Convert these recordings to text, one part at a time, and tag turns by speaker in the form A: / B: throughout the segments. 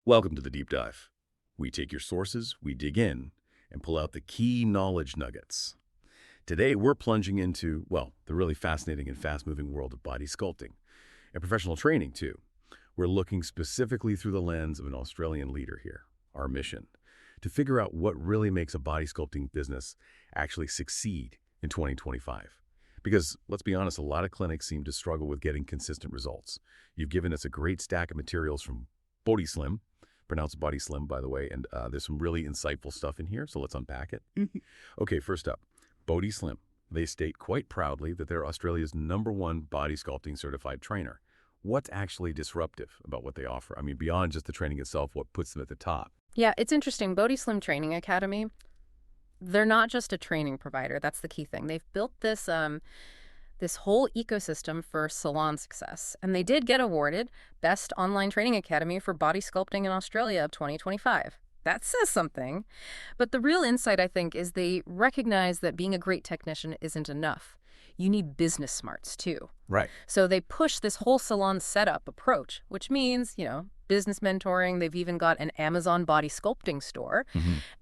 A: Welcome to the Deep Dive. We take your sources, we dig in, and pull out the key knowledge nuggets. Today, we're plunging into, well, the really fascinating and fast-moving world of body sculpting and professional training, too. We're looking specifically through the lens of an Australian leader here, our mission, to figure out what really makes a body sculpting business actually succeed in 2025. Because, let's be honest, a lot of clinics seem to struggle with getting consistent results. You've given us a great stack of materials from Bodi Slim, pronounced Bodi Slim, by the way, and there's some really insightful stuff in here, so let's unpack it. Okay, first up, Bodi Slim. They state quite proudly that they're Australia's #1 body sculpting certified trainer. What's actually disruptive about what they offer? I mean, beyond just the training itself, what puts them at the top?
B: Yeah, it's interesting. Bodi Slim Training Academy, they're not just a training provider. That's the key thing. They've built this whole ecosystem for salon success. And they did get awarded Best Online Training Academy for Body Sculpting in Australia of 2025. That says something. But the real insight, I think, is they recognize that being a great technician isn't enough. You need business smarts, too.
A: Right.
B: So they push this whole salon setup approach, which means, business mentoring. They've even got an Amazon body sculpting store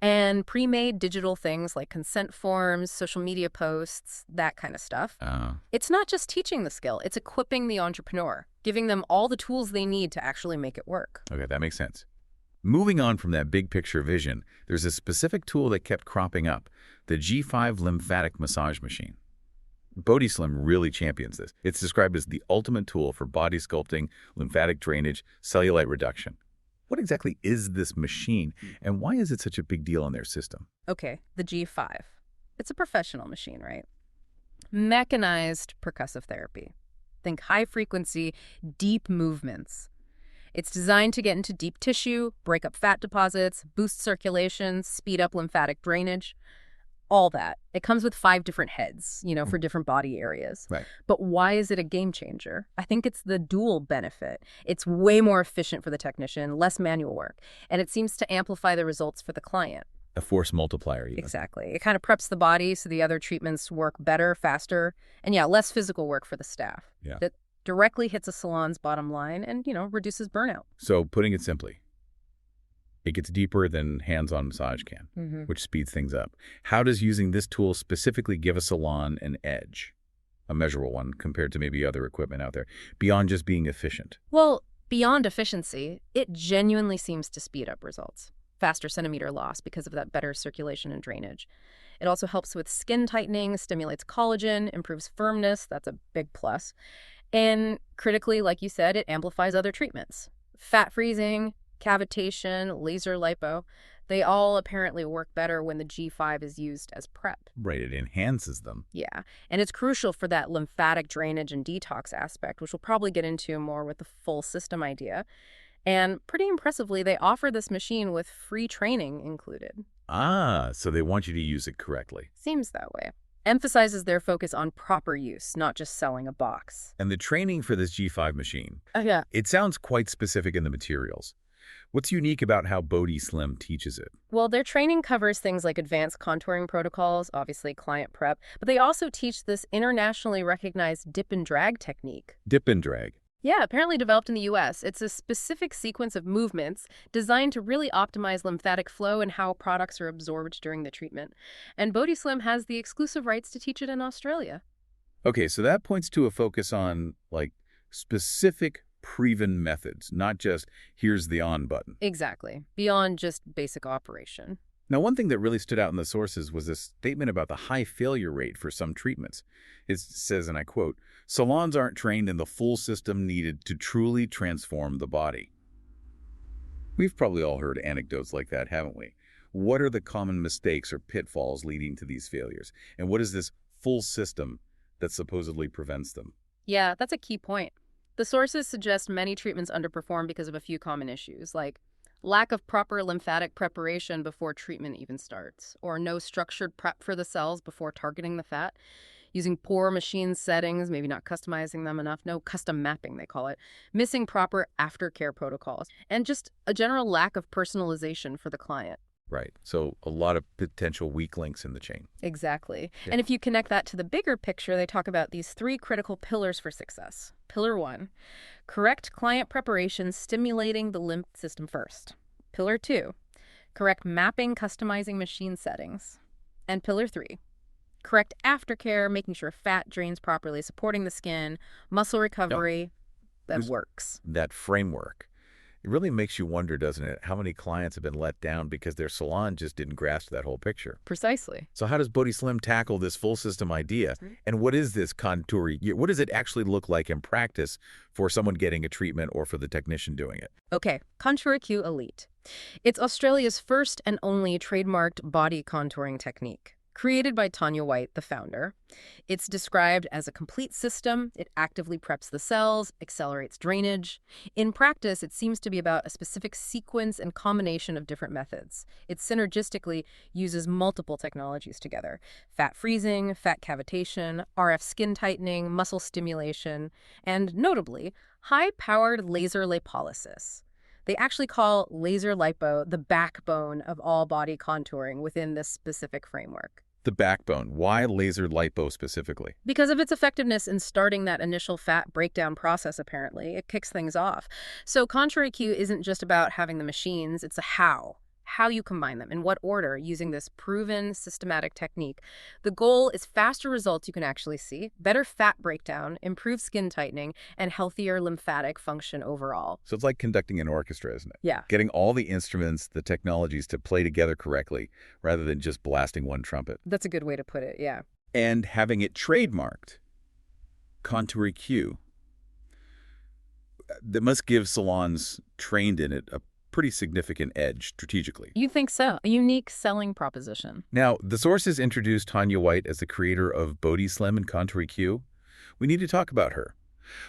B: and pre-made digital things like consent forms, social media posts, that kind of stuff. It's not just teaching the skill. It's equipping the entrepreneur, giving them all the tools they need to actually make it work.
C: Okay, that makes sense. Moving on from that big picture vision, there's a specific tool that kept cropping up, the G5 Lymphatic Massage Machine. Bodi Slim really champions this. It's described as the ultimate tool for body sculpting, lymphatic drainage, cellulite reduction. What exactly is this machine, and why is it such a big deal in their system?
B: Okay, the G5. It's a professional machine, right? Mechanized percussive therapy. Think high-frequency, deep movements. It's designed to get into deep tissue, break up fat deposits, boost circulation, speed up lymphatic drainage. All that. It comes with 5 different heads, for different body areas.
C: Right.
B: But why is it a game changer? I think it's the dual benefit. It's way more efficient for the technician, less manual work, and it seems to amplify the results for the client.
C: A force multiplier, even.
B: Exactly. It kind of preps the body so the other treatments work better, faster, and less physical work for the staff.
C: Yeah.
B: That directly hits a salon's bottom line and, reduces burnout.
C: So, putting it simply, it gets deeper than hands-on massage can, which speeds things up. How does using this tool specifically give a salon an edge, a measurable one, compared to maybe other equipment out there, beyond just being efficient?
B: Well, beyond efficiency, it genuinely seems to speed up results. Faster centimeter loss because of that better circulation and drainage. It also helps with skin tightening, stimulates collagen, improves firmness. That's a big plus. And critically, like you said, it amplifies other treatments. Fat freezing, cavitation, laser lipo, they all apparently work better when the G5 is used as prep.
C: Right, it enhances them.
B: Yeah, and it's crucial for that lymphatic drainage and detox aspect, which we'll probably get into more with the full system idea. And pretty impressively, they offer this machine with free training included.
C: So they want you to use it correctly.
B: Seems that way. Emphasizes their focus on proper use, not just selling a box.
C: And the training for this G5 machine,
B: Yeah.
C: it sounds quite specific in the materials. What's unique about how Bodi Slim teaches it?
B: Well, their training covers things like advanced contouring protocols, obviously client prep, but they also teach this internationally recognized dip and drag technique.
C: Dip and drag.
B: Yeah, apparently developed in the US. It's a specific sequence of movements designed to really optimize lymphatic flow and how products are absorbed during the treatment. And Bodi Slim has the exclusive rights to teach it in Australia.
C: Okay, so that points to a focus on, specific proven methods, not just here's the on button.
B: Exactly. Beyond just basic operation.
C: Now, one thing that really stood out in the sources was this statement about the high failure rate for some treatments. It says, and I quote, "Salons aren't trained in the full system needed to truly transform the body." We've probably all heard anecdotes like that, haven't we? What are the common mistakes or pitfalls leading to these failures? And what is this full system that supposedly prevents them?
B: Yeah, that's a key point. The sources suggest many treatments underperform because of a few common issues, like lack of proper lymphatic preparation before treatment even starts, or no structured prep for the cells before targeting the fat, using poor machine settings, maybe not customizing them enough, no custom mapping, they call it, missing proper aftercare protocols, and just a general lack of personalization for the client.
C: Right. So a lot of potential weak links in the chain.
B: Exactly.
C: Yeah.
B: And if you connect that to the bigger picture, they talk about these 3 critical pillars for success. Pillar 1, correct client preparation, stimulating the lymph system first. Pillar 2, correct mapping, customizing machine settings. And pillar 3, correct aftercare, making sure fat drains properly, supporting the skin, muscle recovery, that
C: There's
B: works.
C: that framework. It really makes you wonder, doesn't it, how many clients have been let down because their salon just didn't grasp that whole picture.
B: Precisely.
C: So how does Bodi Slim tackle this full system idea? And what is this contour? What does it actually look like in practice for someone getting a treatment or for the technician doing it?
B: Okay, Contour Q Elite. It's Australia's first and only trademarked body contouring technique. Created by Tanya White, the founder. It's described as a complete system. It actively preps the cells, accelerates drainage. In practice, it seems to be about a specific sequence and combination of different methods. It synergistically uses multiple technologies together. Fat freezing, fat cavitation, RF skin tightening, muscle stimulation, and notably, high-powered laser lipolysis. They actually call laser lipo the backbone of all body contouring within this specific framework.
C: The backbone. Why laser lipo specifically?
B: Because of its effectiveness in starting that initial fat breakdown process, apparently, it kicks things off. So Contour Q isn't just about having the machines, it's a how you combine them, in what order, using this proven systematic technique. The goal is faster results you can actually see, better fat breakdown, improved skin tightening, and healthier lymphatic function overall.
C: So it's like conducting an orchestra, isn't it?
B: Yeah.
C: Getting all the instruments, the technologies to play together correctly rather than just blasting one trumpet.
B: That's a good way to put it, yeah.
C: And having it trademarked, Contour Q, that must give salons trained in it a pretty significant edge strategically.
B: You think so? A unique selling proposition.
C: Now, the sources introduced Tanya White as the creator of Bodi Slim and Contour Q. We need to talk about her.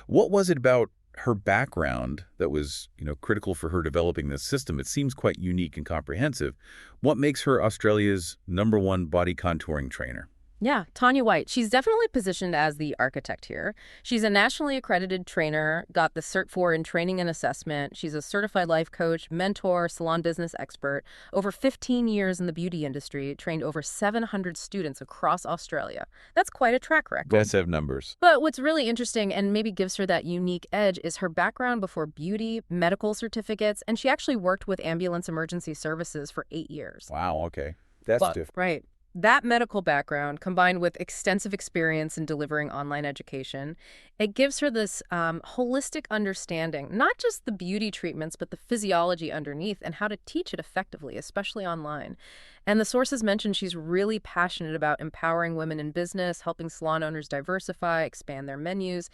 C: What was it about her background that was, critical for her developing this system? It seems quite unique and comprehensive. What makes her Australia's #1 body contouring trainer?
B: Yeah, Tanya White. She's definitely positioned as the architect here. She's a nationally accredited trainer, got the Cert 4 in training and assessment. She's a certified life coach, mentor, salon business expert. Over 15 years in the beauty industry, trained over 700 students across Australia. That's quite a track record.
C: Let's have numbers.
B: But what's really interesting and maybe gives her that unique edge is her background before beauty, medical certificates, and she actually worked with ambulance emergency services for 8 years.
C: Wow, okay. That's different.
B: Right. That medical background, combined with extensive experience in delivering online education, it gives her this holistic understanding, not just the beauty treatments, but the physiology underneath and how to teach it effectively, especially online. And the sources mention she's really passionate about empowering women in business, helping salon owners diversify, expand their menus.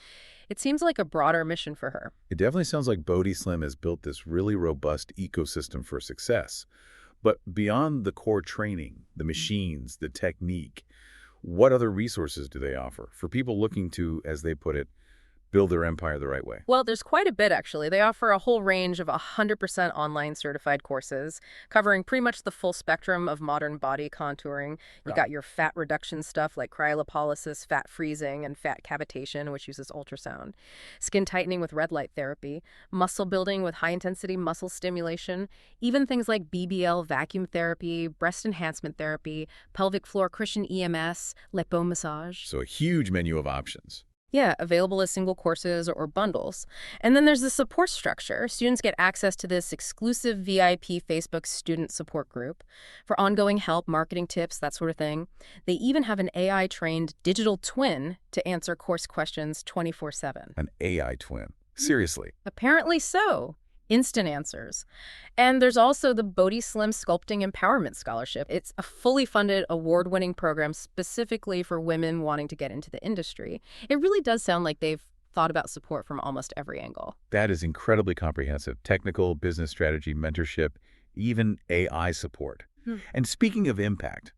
B: It seems like a broader mission for her.
C: It definitely sounds like Bodi Slim has built this really robust ecosystem for success. But beyond the core training, the machines, the technique, what other resources do they offer for people looking to, as they put it, build their empire the right way?
B: Well, there's quite a bit, actually. They offer a whole range of 100% online certified courses, covering pretty much the full spectrum of modern body contouring. You got your fat reduction stuff like cryolipolysis, fat freezing, and fat cavitation, which uses ultrasound. Skin tightening with red light therapy, muscle building with high-intensity muscle stimulation, even things like BBL vacuum therapy, breast enhancement therapy, pelvic floor cushion EMS, lipo massage.
C: So a huge menu of options.
B: Yeah, available as single courses or bundles. And then there's the support structure. Students get access to this exclusive VIP Facebook student support group for ongoing help, marketing tips, that sort of thing. They even have an AI-trained digital twin to answer course questions 24/7.
C: An AI twin. Seriously.
B: Apparently so. Instant answers. And there's also the Bodi Slim Sculpting Empowerment Scholarship. It's a fully funded, award-winning program specifically for women wanting to get into the industry. It really does sound like they've thought about support from almost every angle.
C: That is incredibly comprehensive. Technical, business strategy, mentorship, even AI support. And speaking of impact,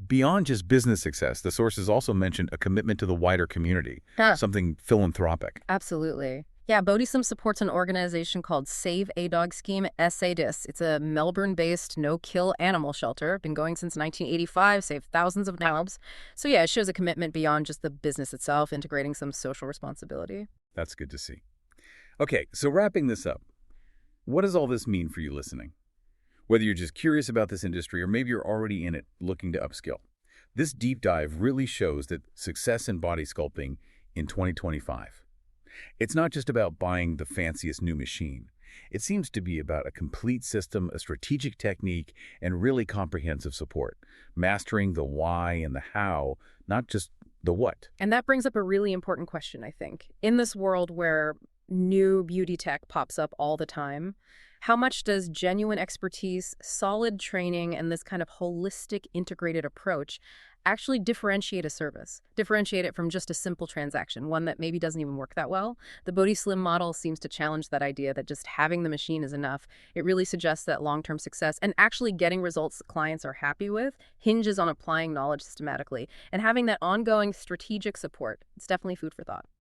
C: beyond just business success, the sources also mentioned a commitment to the wider community, something philanthropic.
B: Absolutely. Yeah, Bodi Slim supports an organization called Save a Dog Scheme, SADIS. It's a Melbourne-based no-kill animal shelter. Been going since 1985, saved thousands of dogs. So yeah, it shows a commitment beyond just the business itself, integrating some social responsibility.
C: That's good to see. Okay, so wrapping this up, what does all this mean for you listening? Whether you're just curious about this industry or maybe you're already in it looking to upskill, this deep dive really shows that success in body sculpting in 2025. It's not just about buying the fanciest new machine. It seems to be about a complete system, a strategic technique, and really comprehensive support, mastering the why and the how, not just the what.
B: And that brings up a really important question, I think. In this world where new beauty tech pops up all the time, how much does genuine expertise, solid training, and this kind of holistic, integrated approach actually differentiate a service? Differentiate it from just a simple transaction, one that maybe doesn't even work that well? The Bodi Slim model seems to challenge that idea that just having the machine is enough. It really suggests that long-term success and actually getting results that clients are happy with hinges on applying knowledge systematically and having that ongoing strategic support. It's definitely food for thought.